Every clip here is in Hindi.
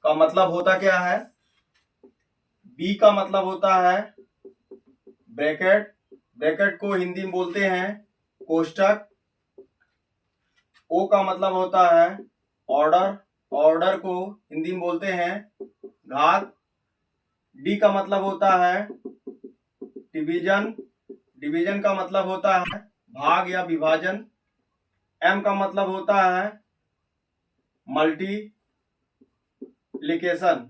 का मतलब होता क्या है? बी का मतलब होता है ब्रैकेट, ब्रैकेट को हिंदी में बोलते हैं कोष्टक। ओ का मतलब होता है ऑर्डर, ऑर्डर को हिंदी में बोलते हैं घात। डी का मतलब होता है डिवीजन, डिवीजन का मतलब होता है भाग या विभाजन। एम का मतलब होता है मल्टीप्लिकेशन,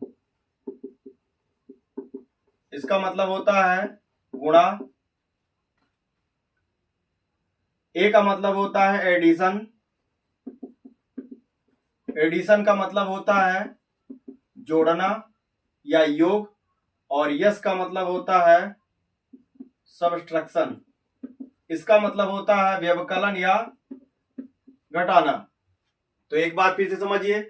इसका मतलब होता है गुणा। ए का मतलब होता है एडिशन, एडिशन का मतलब होता है जोड़ना या योग। और यस का मतलब होता है सबट्रैक्शन, इसका मतलब होता है व्यवकलन या घटाना। तो एक बार फिर से समझिए,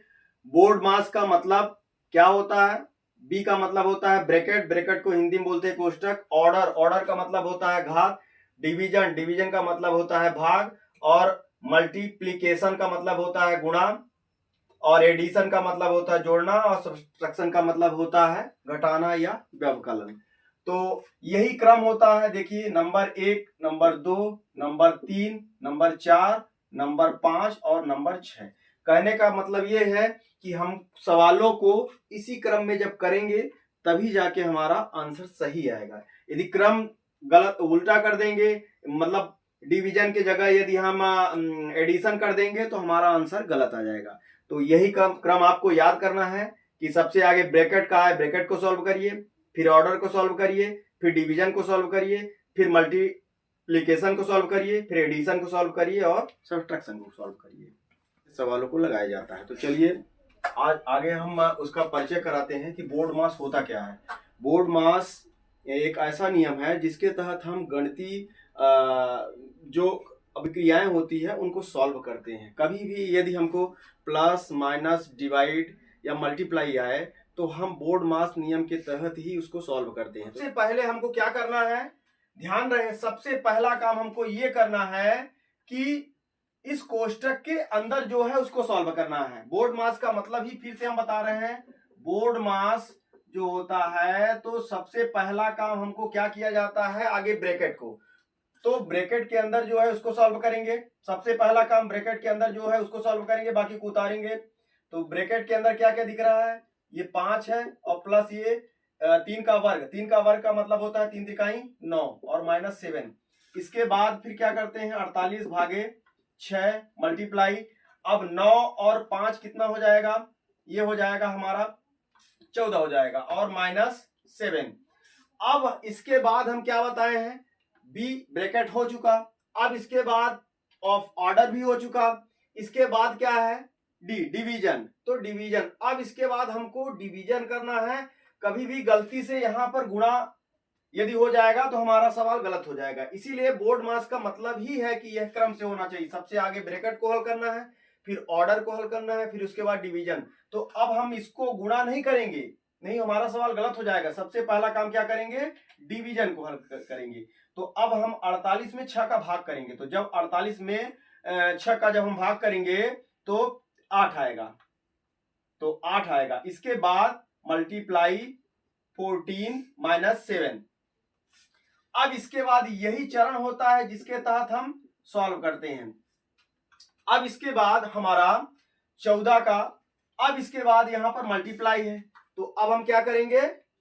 बोर्ड मास का मतलब क्या होता है? बी का मतलब होता है ब्रैकेट, ब्रैकेट को हिंदी में बोलते हैं कोष्टक। ऑर्डर, ऑर्डर का मतलब होता है घात। डिवीजन, डिवीजन का मतलब होता है भाग। और मल्टीप्लीकेशन का मतलब होता है गुणा। और एडिशन का मतलब होता है जोड़ना। और सब्ट्रैक्शन का मतलब होता है घटाना या व्यवकलन। तो यही क्रम होता है। देखिए, number 1, number 2, number 3, number 4, number 5 और नंबर 6। कहने का मतलब ये है कि हम सवालों को इसी क्रम में जब करेंगे तभी जाके हमारा आंसर सही आएगा। यदि क्रम गलत उल्टा कर देंगे, मतलब डिवीजन की जगह यदि हम एडिशन कर देंगे तो हमारा आंसर गलत आ जाएगा। तो यही क्रम आपको याद करना है कि सबसे आगे ब्रैकेट का है, ब्रैकेट को सॉल्व करिए, फिर ऑर्डर को सॉल्व करिए, फिर डिवीजन को सॉल्व करिए, फिर मल्टीप्लिकेशन को सॉल्व करिए, फिर एडिशन को सॉल्व करिए और सब्ट्रैक्शन को सॉल्व करिए। सवालों को लगाया जाता है। तो चलिए आज आगे हम उसका परिचय कराते हैं कि बोर्ड मास होता क्या है। बोर्ड मास एक ऐसा नियम है जिसके तहत हम गणितीय जो अभिक्रियाएं होती है उनको सॉल्व करते हैं। कभी भी यदि हमको प्लस माइनस डिवाइड या मल्टीप्लाई आए तो हम बोर्ड मास नियम के तहत ही उसको सॉल्व करते हैं। सबसे पहले हमको क्या करना है, ध्यान रहे, सबसे पहला काम हमको ये करना है कि इस कोष्टक के अंदर जो है उसको सॉल्व करना है। बोर्ड मास का मतलब ही फिर से हम बता रहे हैं, बोर्ड मास जो होता है तो सबसे पहला काम हमको क्या किया जाता है, आगे ब्रैकेट को, तो ब्रैकेट के अंदर जो है उसको सॉल्व करेंगे। सबसे पहला काम ब्रैकेट के अंदर जो है उसको सॉल्व करेंगे, बाकी को उतारेंगे। तो ब्रैकेट के अंदर क्या क्या दिख रहा है, ये 5 है और प्लस ये 3 का वर्ग, 3 का वर्ग का मतलब होता है 3 तिकाई 9 और माइनस 7। इसके बाद फिर क्या करते हैं, 48 भागे 6 मल्टीप्लाई। अब 9 और 5 कितना हो जाएगा, ये हो जाएगा हमारा 14 हो जाएगा और माइनस 7। अब इसके बाद हम क्या बताए हैं, बी ब्रैकेट हो चुका। अब इसके बाद ऑफ ऑर्डर भी हो चुका। इसके बाद क्या है, डी डिवीजन, तो डिवीजन। अब इसके बाद हमको डिवीजन करना है। कभी भी गलती से यहां पर गुणा यदि हो जाएगा तो हमारा सवाल गलत हो जाएगा। इसीलिए बोर्ड मास का मतलब ही है कि यह क्रम से होना चाहिए। सबसे आगे ब्रैकेट को हल करना है, फिर ऑर्डर को हल करना है, फिर उसके बाद डिवीजन। तो अब हम इसको गुणा नहीं करेंगे, नहीं, हमारा सवाल गलत हो जाएगा। सबसे पहला काम क्या करेंगे, डिवीजन को हल करेंगे। तो अब हम 48 में 6 का भाग करेंगे। तो जब 48 में 6 का जब हम भाग करेंगे तो 8 आएगा, तो 8 आएगा। इसके बाद मल्टीप्लाई 14 माइनस 7। अब इसके बाद यही चरण होता है जिसके तहत हम सॉल्व करते हैं। अब इसके बाद हमारा 14 का, अब इसके बाद यहां पर मल्टीप्लाई है, तो अब हम क्या करेंगे,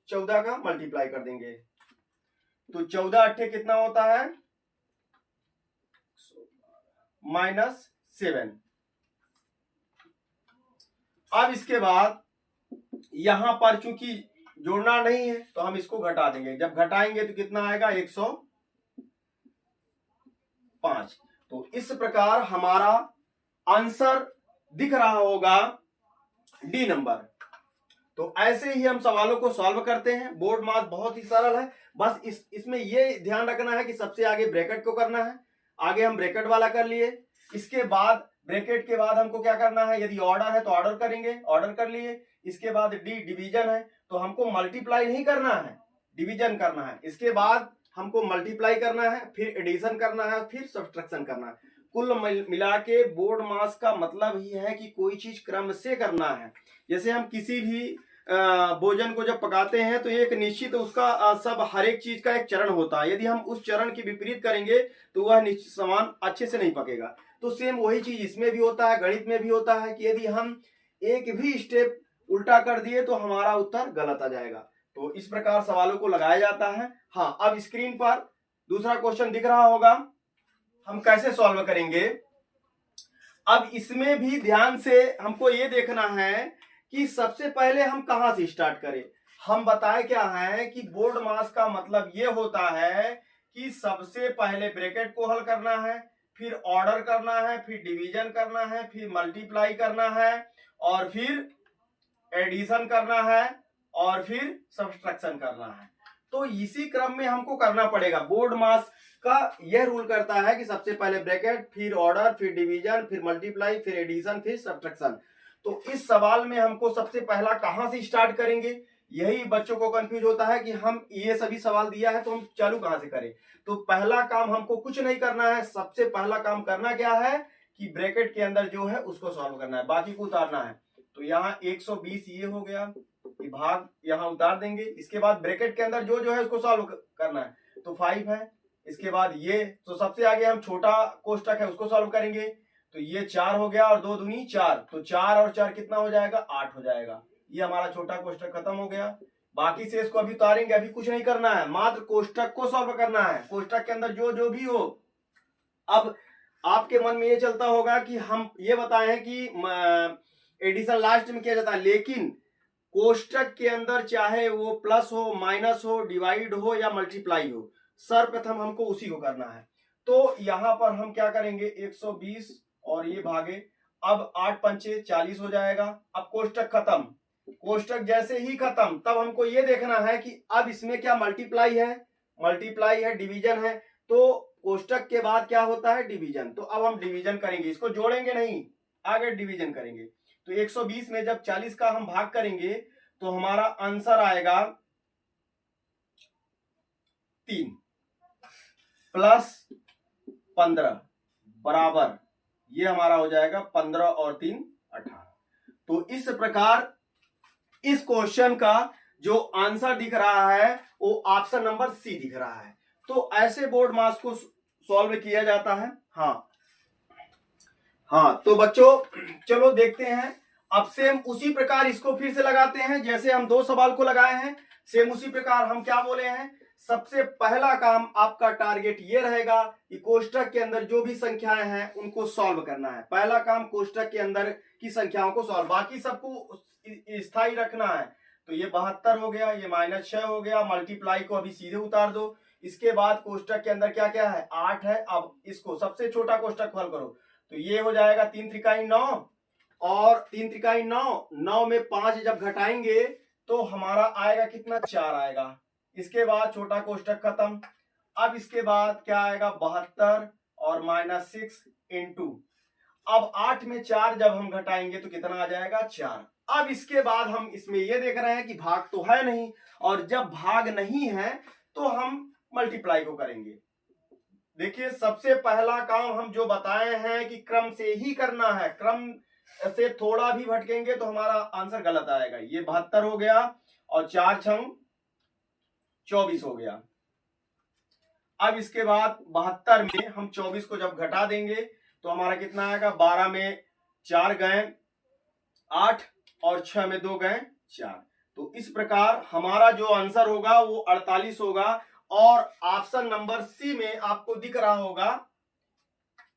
14 का मल्टीप्लाई कर देंगे। तो 14 अट्ठे कितना होता है, माइनस 7। अब इसके बाद यहां पर चूंकि जोड़ना नहीं है तो हम इसको घटा देंगे। जब घटाएंगे तो कितना आएगा, 105। तो इस प्रकार हमारा आंसर दिख रहा होगा डी नंबर। तो ऐसे ही हम सवालों को सॉल्व करते हैं। बोर्ड मास बहुत ही सरल है। बस इसमें ये ध्यान रखना है कि सबसे आगे ब्रैकेट को करना है। आगे हम ब्रैकेट वाला कर लिए। इसके बाद ब्रैकेट के बाद हमको क्या करना है, यदि ऑर्डर है तो ऑर्डर करेंगे, ऑर्डर कर लिए। इसके बाद डी डिवीजन है तो हमको मल्टीप्लाई नहीं करना है, डिवीजन करना है। इसके बाद हमको मल्टीप्लाई करना है, फिर एडिशन करना है, फिर सब्ट्रैक्शन करना है। कुल मिला के बोर्ड मास का मतलब ही है कि कोई चीज क्रम से करना है। जैसे हम किसी भी भोजन को जब पकाते हैं तो एक निश्चित उसका सब हर एक चीज का एक चरण होता है। यदि हम उस चरण की विपरीत करेंगे तो वह निश्चित सामान अच्छे से नहीं पकेगा। तो सेम वही चीज इसमें भी होता है, गणित में भी होता है कि यदि हम एक भी स्टेप उल्टा कर दिए तो हमारा उत्तर गलत आ जाएगा। तो इस प्रकार सवालों को लगाया जाता है। हाँ, अब स्क्रीन पर दूसरा क्वेश्चन दिख रहा होगा, हम कैसे सॉल्व करेंगे। अब इसमें भी ध्यान से हमको ये देखना है कि सबसे पहले हम कहां से स्टार्ट करें। हम बताए क्या है कि बोर्ड मास का मतलब ये होता है कि सबसे पहले ब्रैकेट को हल करना है, फिर ऑर्डर करना है, फिर डिवीजन करना है, फिर मल्टीप्लाई करना है, और फिर एडिशन करना है, और फिर सब्सट्रैक्शन करना है। तो इसी क्रम में हमको करना पड़ेगा। बोर्ड मास का यह रूल करता है कि सबसे पहले ब्रैकेट, फिर ऑर्डर, फिर डिवीजन, फिर मल्टीप्लाई, फिर एडिशन, फिर सब्सट्रैक्शन। तो इस सवाल में हमको सबसे पहला कहां से स्टार्ट करेंगे, यही बच्चों को कंफ्यूज होता है कि हम ये सभी सवाल दिया है तो हम चालू कहां से करें। तो पहला काम हमको कुछ नहीं करना है, सबसे पहला काम करना क्या है कि ब्रैकेट के अंदर जो है उसको सॉल्व करना है, बाकी को उतारना है। तो यहाँ 120 ये हो गया, ये भाग यहाँ उतार देंगे। इसके बाद ब्रैकेट के अंदर जो जो है उसको सॉल्व करना है, तो 5 है। इसके बाद ये, तो सबसे आगे हम छोटा कोष्टक है उसको सॉल्व करेंगे। तो ये 4 हो गया और 2 दूनी 4, तो 4 और 4 कितना हो जाएगा, 8 हो जाएगा। ये हमारा छोटा कोष्टक खत्म हो गया। बाकी से इसको अभी उतारेंगे, अभी कुछ नहीं करना है, मात्र कोष्टक को सॉल्व करना है, कोष्टक के अंदर जो जो भी हो। अब आपके मन में ये चलता होगा कि हम ये बताए हैं कि एडिशन लास्ट में किया जाता है, लेकिन कोष्टक के अंदर चाहे वो प्लस हो, माइनस हो, डिवाइड हो या मल्टीप्लाई हो, सर्वप्रथम हमको उसी को करना है। तो यहां पर हम क्या करेंगे, 120 और ये भागे, अब 8 पंचे 40 हो जाएगा। अब कोष्टक खत्म, कोष्टक जैसे ही खत्म तब हमको ये देखना है कि अब इसमें क्या मल्टीप्लाई है, डिवीजन है। तो कोष्टक के बाद क्या होता है, डिवीजन। तो अब हम डिवीजन करेंगे, इसको जोड़ेंगे नहीं, आगे डिवीजन करेंगे। तो 120 में जब 40 का हम भाग करेंगे तो हमारा आंसर आएगा 3 प्लस 15 बराबर, ये हमारा हो जाएगा 15 और 3 18। तो इस प्रकार इस क्वेश्चन का जो आंसर दिख रहा है वो ऑप्शन नंबर सी दिख रहा है। तो ऐसे बोर्ड मास को सॉल्व किया जाता है। हाँ, तो बच्चों चलो देखते हैं। अब सेम उसी प्रकार इसको फिर से लगाते हैं, जैसे हम 2 सवाल को लगाए हैं, सेम उसी प्रकार हम क्या बोले हैं, सबसे पहला काम आपका टारगेट ये रहेगा कि कोष्टक के अंदर जो भी संख्याएं हैं उनको सॉल्व करना है। पहला काम कोष्टक के अंदर की संख्याओं को सॉल्व, बाकी सबको स्थायी रखना है। तो ये 72 हो गया, ये -6 हो गया, मल्टीप्लाई को अभी सीधे उतार दो। इसके बाद कोष्टक के अंदर क्या क्या है, 8 है। अब इसको सबसे छोटा कोष्टक हल करो, तो ये हो जाएगा 3 त्रिकाई 9 और 3 त्रिकाई 9, 9 में 5 जब घटाएंगे तो हमारा आएगा कितना, 4 आएगा। इसके बाद छोटा कोष्टक खत्म। अब इसके बाद क्या आएगा, 72 और -6 इंटू, अब 8 में 4 जब हम घटाएंगे तो कितना आ जाएगा, 4। अब इसके बाद हम इसमें ये देख रहे हैं कि भाग तो है नहीं, और जब भाग नहीं है तो हम मल्टीप्लाई को करेंगे। देखिए सबसे पहला काम हम जो बताए हैं कि क्रम से ही करना है, क्रम से थोड़ा भी भटकेंगे तो हमारा आंसर गलत आएगा। ये 72 हो गया और 4 छंग 24 हो गया। अब इसके बाद 72 में हम 24 को जब घटा देंगे तो हमारा कितना आएगा, 12 में 4 गए 8 और 6 में 2 गए 4। तो इस प्रकार हमारा जो आंसर होगा वो 48 होगा। और ऑप्शन नंबर सी में आपको दिख रहा होगा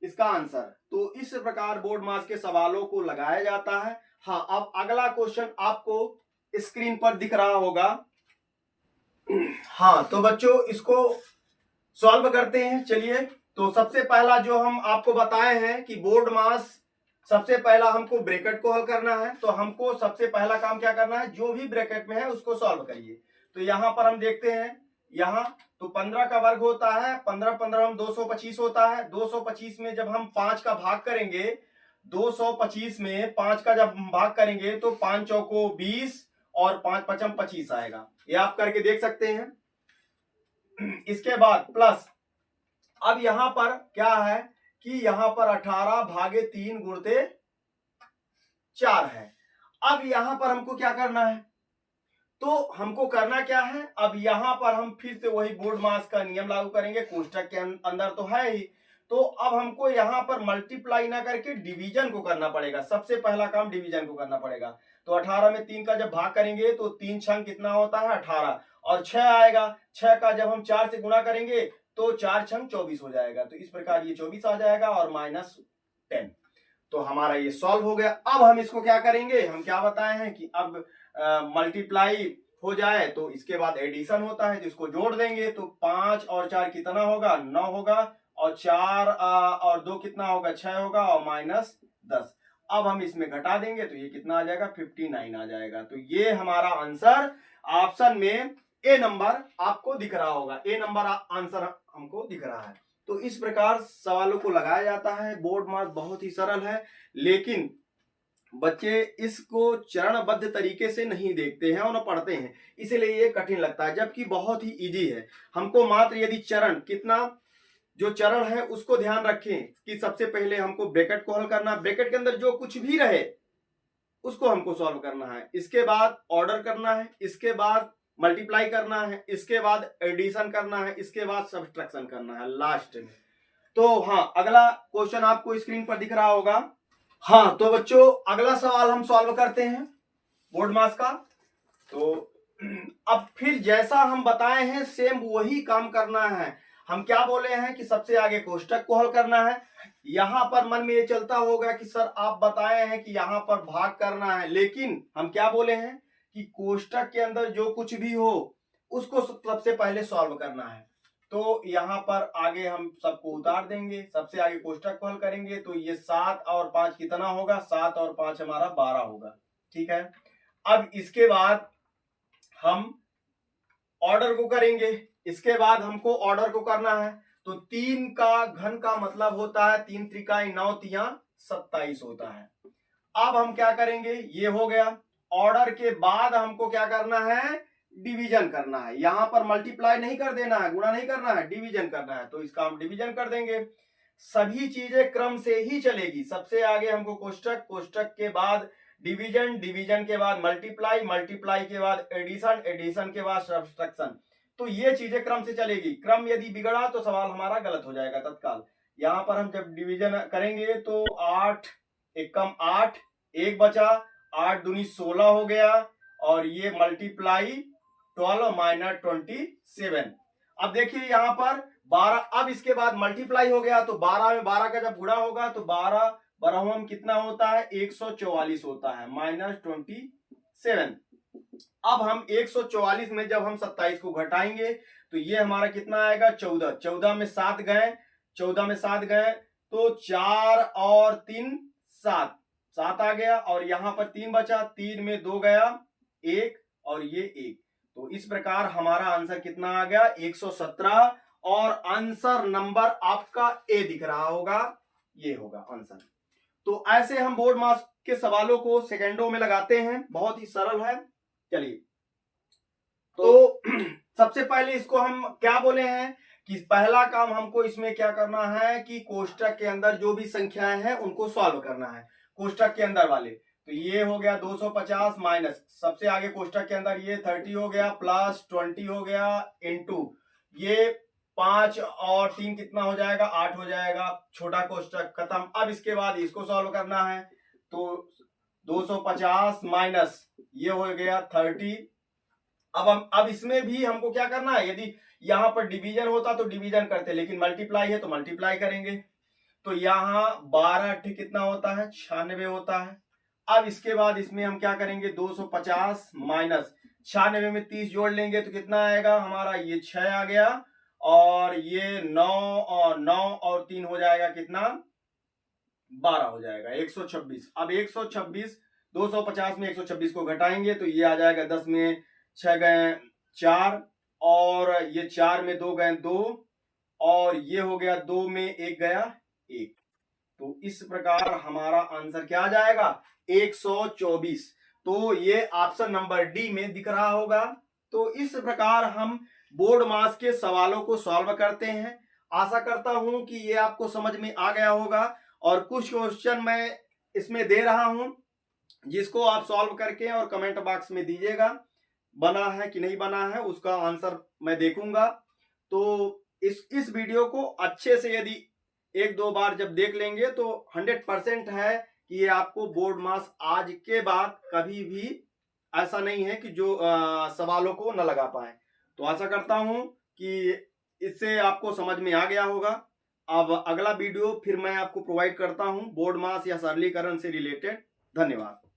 इसका आंसर। तो इस प्रकार बोर्ड मास के सवालों को लगाया जाता है। हाँ, अब अगला क्वेश्चन आपको स्क्रीन पर दिख रहा होगा। हाँ, तो बच्चों इसको सॉल्व करते हैं। चलिए, तो सबसे पहला जो हम आपको बताए हैं कि बोर्ड मास, सबसे पहला हमको ब्रैकेट को हल करना है। तो हमको सबसे पहला काम क्या करना है, जो भी ब्रैकेट में है उसको सॉल्व करिए। तो यहां पर हम देखते हैं, यहां तो 15 का वर्ग होता है, 15 15 हम 225 होता है। 225 में जब हम 5 का भाग करेंगे, 225 में 5 का जब हम भाग करेंगे तो 5 चौको 20 और 5 पचम 25 आएगा। ये आप करके देख सकते हैं। इसके बाद प्लस, अब यहां पर क्या है, कि यहां पर 18 भागे 3 गुणते 4 है। अब यहां पर हमको क्या करना है, तो हमको करना क्या है, अब यहां पर हम फिर से वही बोर्ड मास का नियम लागू करेंगे, कोष्टक के अंदर तो है ही, तो अब हमको यहां पर मल्टीप्लाई ना करके डिवीजन को करना पड़ेगा। सबसे पहला काम डिवीजन को करना पड़ेगा। तो 18 में 3 का जब भाग करेंगे तो 3 छंग कितना होता है 18, और 6 आएगा। 6 का जब हम 4 से गुणा करेंगे तो 4 छंग 24 हो जाएगा। तो इस प्रकार ये 24 आ जाएगा और -10। तो हमारा ये सॉल्व हो गया। अब हम इसको क्या करेंगे, हम क्या बताए हैं कि अब मल्टीप्लाई हो जाए तो इसके बाद एडिशन होता है, जिसको जोड़ देंगे तो 5 और 4 कितना होगा 9 होगा, और 4 और 2 कितना होगा 6 होगा, और -10। अब हम इसमें घटा देंगे तो ये कितना आ जाएगा 59 आ जाएगा। तो ये हमारा आंसर ऑप्शन में ए नंबर आपको दिख रहा होगा, ए नंबर आंसर हमको दिख रहा है। तो इस प्रकार सवालों को लगाया जाता है। बोर्ड मास बहुत ही सरल है, लेकिन बच्चे इसको चरणबद्ध तरीके से नहीं देखते हैं और न पढ़ते हैं, इसलिए ये कठिन लगता है, जबकि बहुत ही इजी है। हमको मात्र यदि चरण कितना जो चरण है उसको ध्यान रखें कि सबसे पहले हमको ब्रैकेट को हल करना, ब्रैकेट के अंदर जो कुछ भी रहे उसको हमको सॉल्व करना है, इसके बाद ऑर्डर करना है, इसके बाद मल्टीप्लाई करना है, इसके बाद एडिशन करना है, इसके बाद सब्ट्रैक्शन करना है लास्ट में। तो हाँ, अगला क्वेश्चन आपको स्क्रीन पर दिख रहा होगा। हाँ, तो बच्चों अगला सवाल हम सॉल्व करते हैं बोर्ड मास का। तो अब फिर जैसा हम बताए हैं सेम वही काम करना है। हम क्या बोले हैं कि सबसे आगे कोष्टक को हल करना है। यहां पर मन में ये चलता होगा कि सर आप बताए हैं कि यहां पर भाग करना है, लेकिन हम क्या बोले हैं कि कोष्टक के अंदर जो कुछ भी हो उसको सबसे पहले सॉल्व करना है। तो यहां पर आगे हम सबको उतार देंगे, सबसे आगे कोष्टक को हल करेंगे तो ये 7 और 5 कितना होगा, 7 और 5 हमारा 12 होगा। ठीक है, अब इसके बाद हम ऑर्डर को करेंगे, इसके बाद हमको ऑर्डर को करना है। तो 3 का घन का मतलब होता है 3 त्रिकाई 9 तिया 27 होता है। अब हम क्या करेंगे, ये हो गया। ऑर्डर के बाद हमको क्या करना है, डिवीजन करना है। यहां पर मल्टीप्लाई नहीं कर देना है, गुणा नहीं करना है, डिवीजन करना है। तो इसका हम डिवीजन कर देंगे। सभी चीजें क्रम से ही चलेगी। सबसे आगे हमको कोष्टक, कोष्टक के बाद डिवीजन, डिवीजन के बाद मल्टीप्लाई, मल्टीप्लाई के बाद एडिशन, एडिशन के बाद सब्ट्रैक्शन। तो ये चीजें क्रम से चलेगी। क्रम यदि बिगड़ा तो सवाल हमारा गलत हो जाएगा तत्काल। यहां पर हम जब डिवीजन करेंगे तो 8 एकम 8, 1 बचा, 8 दूनी 16 हो गया, और ये मल्टीप्लाई 12 माइनस 27। अब देखिए यहां पर 12, अब इसके बाद मल्टीप्लाई हो गया तो 12 में 12 का जब गुणा होगा तो 12 बरहम कितना होता है 144 होता है, -27। अब हम 144 में जब हम 27 को घटाएंगे तो ये हमारा कितना आएगा 14, 14 में 7 गए, 14 में 7 गए तो 4 और 3 7, 7 आ गया, और यहां पर 3 बचा, 3 में 2 गया 1, और ये 1। तो इस प्रकार हमारा आंसर कितना आ गया 117, और आंसर नंबर आपका ए दिख रहा होगा, ये होगा आंसर। तो ऐसे हम बोर्ड मास के सवालों को सेकंडों में लगाते हैं, बहुत ही सरल है। चलिए, तो सबसे पहले इसको हम क्या बोले हैं कि पहला काम हमको इसमें क्या करना है कि कोष्टक के अंदर जो भी संख्याएं हैं उनको सॉल्व करना है, कोष्टक के अंदर वाले। तो ये हो गया 250 माइनस, सबसे आगे कोष्टक के अंदर ये 30 हो गया, प्लस 20 हो गया, इंटू ये 5 और 3 कितना हो जाएगा 8 हो जाएगा, छोटा कोष्टक खत्म। अब इसके बाद इसको सॉल्व करना है। तो 250 माइनस ये हो गया 30। अब इसमें भी हमको क्या करना है, यदि यहां पर डिवीजन होता तो डिवीजन करते, लेकिन मल्टीप्लाई है तो मल्टीप्लाई करेंगे। तो यहां 12 ठीक कितना होता है 96 होता है। अब इसके बाद इसमें हम क्या करेंगे 250 माइनस 96 में 30 जोड़ लेंगे तो कितना आएगा हमारा, ये 6 आ गया, और ये 9 और 9 और 3 हो जाएगा कितना 12 हो जाएगा 126। अब 126 250 में 126 को घटाएंगे तो ये आ जाएगा 10 में 6 गए 4, और ये 4 में 2 गए 2, और ये हो गया 2 में 1 गया 1। तो इस प्रकार हमारा आंसर क्या आ जाएगा 124। तो ये ऑप्शन नंबर डी में दिख रहा होगा। तो इस प्रकार हम बोर्ड मास के सवालों को सॉल्व करते हैं। आशा करता हूं कि ये आपको समझ में आ गया होगा और कुछ क्वेश्चन मैं इसमें दे रहा हूं जिसको आप सॉल्व करके और कमेंट बॉक्स में दीजिएगा, बना है कि नहीं बना है उसका आंसर मैं देखूंगा। तो इस वीडियो को अच्छे से यदि एक दो बार जब देख लेंगे तो 100% है कि ये आपको बोर्ड मास आज के बाद कभी भी ऐसा नहीं है कि जो सवालों को न लगा पाए। तो आशा करता हूं कि इससे आपको समझ में आ गया होगा। अब अगला वीडियो फिर मैं आपको प्रोवाइड करता हूं बोर्ड मास या सरलीकरण से रिलेटेड। धन्यवाद।